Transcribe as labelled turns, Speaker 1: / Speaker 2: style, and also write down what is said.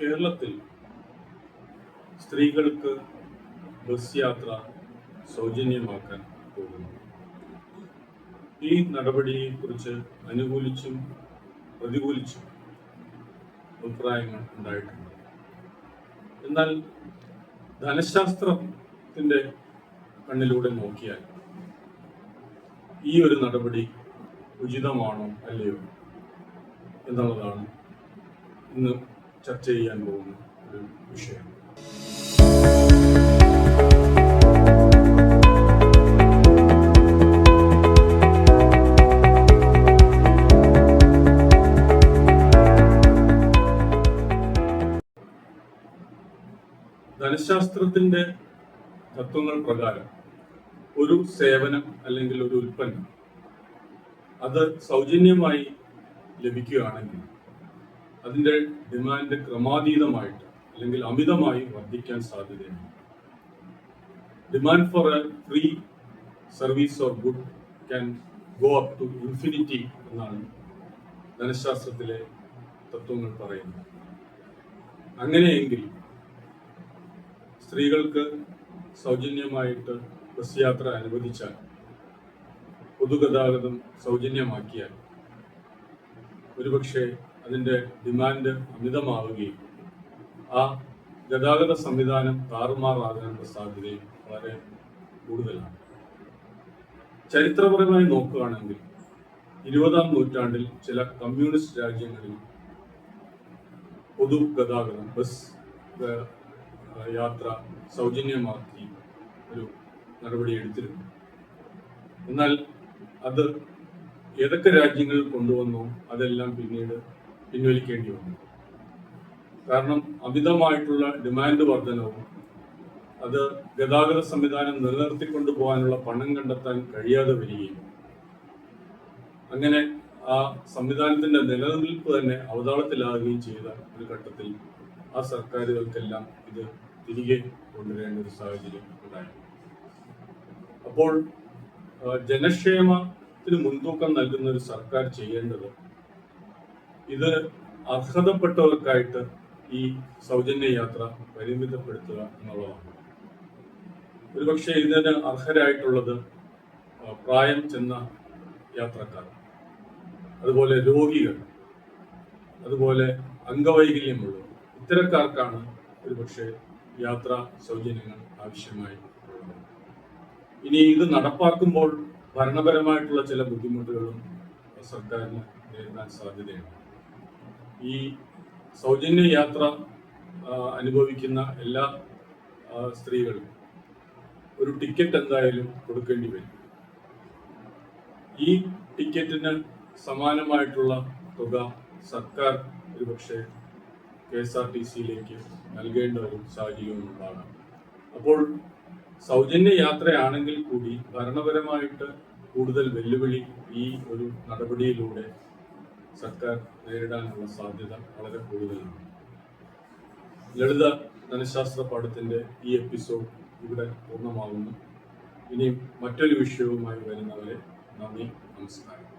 Speaker 1: കേരളത്തിൽ സ്ത്രീകൾക്ക് ബസ് യാത്ര സൗജന്യമാക്കാൻ പോകുന്നു. ഈ നടപടിയെക്കുറിച്ച് അനുകൂലിച്ചും പ്രതികൂലിച്ചും അഭിപ്രായങ്ങൾ ഉണ്ടായിട്ടുണ്ട്. എന്നാൽ ധനശാസ്ത്രത്തിന്റെ കണ്ണിലൂടെ നോക്കിയാൽ ഈ ഒരു നടപടി ഉചിതമാണോ അല്ലയോ എന്നുള്ളതാണ് ഇന്ന് ചർച്ച ചെയ്യാൻ പോകുന്ന ഒരു വിഷയം. ധനശാസ്ത്രത്തിന്റെ തത്വങ്ങൾ പ്രകാരം ഒരു സേവനം അല്ലെങ്കിൽ ഒരു ഉൽപ്പന്നം അത് സൗജന്യമായി ലഭിക്കുകയാണെങ്കിൽ അതിന്റെ ഡിമാൻഡ് ക്രമാതീതമായിട്ട് അല്ലെങ്കിൽ അമിതമായി വർദ്ധിക്കാൻ സാധ്യതയുണ്ട്. Demand for a free service or good can go up to infinity എന്നാണ് ധനശാസ്ത്രത്തിലെ തത്വങ്ങൾ പറയുന്നത്. അങ്ങനെയെങ്കിൽ സ്ത്രീകൾക്ക് സൗജന്യമായിട്ട് ബസ് യാത്ര അനുവദിച്ചാൽ, പൊതുഗതാഗതം സൗജന്യമാക്കിയാൽ ഒരുപക്ഷെ അതിൻ്റെ ഡിമാൻഡ് അമിതമാവുകയും ആ ഗതാഗത സംവിധാനം താറുമാറാകാനുള്ള സാധ്യതയും വളരെ കൂടുതലാണ്. ചരിത്രപരമായി നോക്കുകയാണെങ്കിൽ 20-ാം നൂറ്റാണ്ടിൽ ചില കമ്മ്യൂണിസ്റ്റ് രാജ്യങ്ങളിൽ പൊതുഗതാഗതം ബസ് യാത്ര സൗജന്യമാക്കി ഒരു നടപടി എടുത്തിരുന്നു. എന്നാൽ അത് ഏതൊക്കെ രാജ്യങ്ങൾ കൊണ്ടുവന്നോ അതെല്ലാം പിന്നീട് പിൻവലിക്കേണ്ടി വന്നു. കാരണം അമിതമായിട്ടുള്ള ഡിമാൻഡ് വർധനവും അത് ഗതാഗത സംവിധാനം നിലനിർത്തിക്കൊണ്ടു പോകാനുള്ള പണം കണ്ടെത്താൻ കഴിയാതെ വരികയും അങ്ങനെ ആ സംവിധാനത്തിന്റെ നിലനിൽപ്പ് തന്നെ അവതാളത്തിലാകുകയും ചെയ്ത ഒരു ഘട്ടത്തിൽ ആ സർക്കാരുകൾക്കെല്ലാം ഇത് തിരികെ കൊണ്ടുവരേണ്ട ഒരു സാഹചര്യം ഉണ്ടായി. അപ്പോൾ ജനക്ഷേമത്തിന് മുൻതൂക്കം നൽകുന്ന ഒരു സർക്കാർ ചെയ്യേണ്ടത് ഇത് അർഹതപ്പെട്ടവർക്കായിട്ട് ഈ സൗജന്യ യാത്ര പരിമിതപ്പെടുത്തുക എന്നുള്ളതാണ്. ഒരുപക്ഷെ ഇതിന് അർഹരായിട്ടുള്ളത് പ്രായം ചെന്ന യാത്രക്കാർ, അതുപോലെ രോഗികൾ, അതുപോലെ അംഗവൈകല്യമുള്ളവർ, ഇത്തരക്കാർക്കാണ് ഒരുപക്ഷെ യാത്രാ സൗജന്യങ്ങൾ ആവശ്യമായി ഉള്ളത്. ഇനി ഇത് നടപ്പാക്കുമ്പോൾ ഭരണപരമായിട്ടുള്ള ചില ബുദ്ധിമുട്ടുകളും സർക്കാരിന് നേരിടാൻ സാധ്യതയുണ്ട്. ഈ സൗജന്യ യാത്ര അനുഭവിക്കുന്ന എല്ലാ സ്ത്രീകളും ഒരു ടിക്കറ്റ് എന്തായാലും കൊടുക്കേണ്ടി വരും. ഈ ടിക്കറ്റിന് സമാനമായിട്ടുള്ള തുക സർക്കാർ ഒരുപക്ഷെ KSRTCയിലേക്ക് നൽകേണ്ട ഒരു സാഹചര്യവും ഉണ്ടാകാം. അപ്പോൾ സൗജന്യ യാത്രയാണെങ്കിൽ കൂടി ഭരണപരമായിട്ട് കൂടുതൽ വെല്ലുവിളി ഈ ഒരു നടപടിയിലൂടെ സർക്കാർ നേരിടാനുള്ള സാധ്യത വളരെ കൂടുതലാണ്. ലളിത ധനശാസ്ത്ര പാഠത്തിന്റെ ഈ എപ്പിസോഡ് ഇവിടെ പൂർണ്ണമാകുന്നു. ഇനി മറ്റൊരു വിഷയവുമായി വരുന്നവരെ നന്ദി, നമസ്കാരം.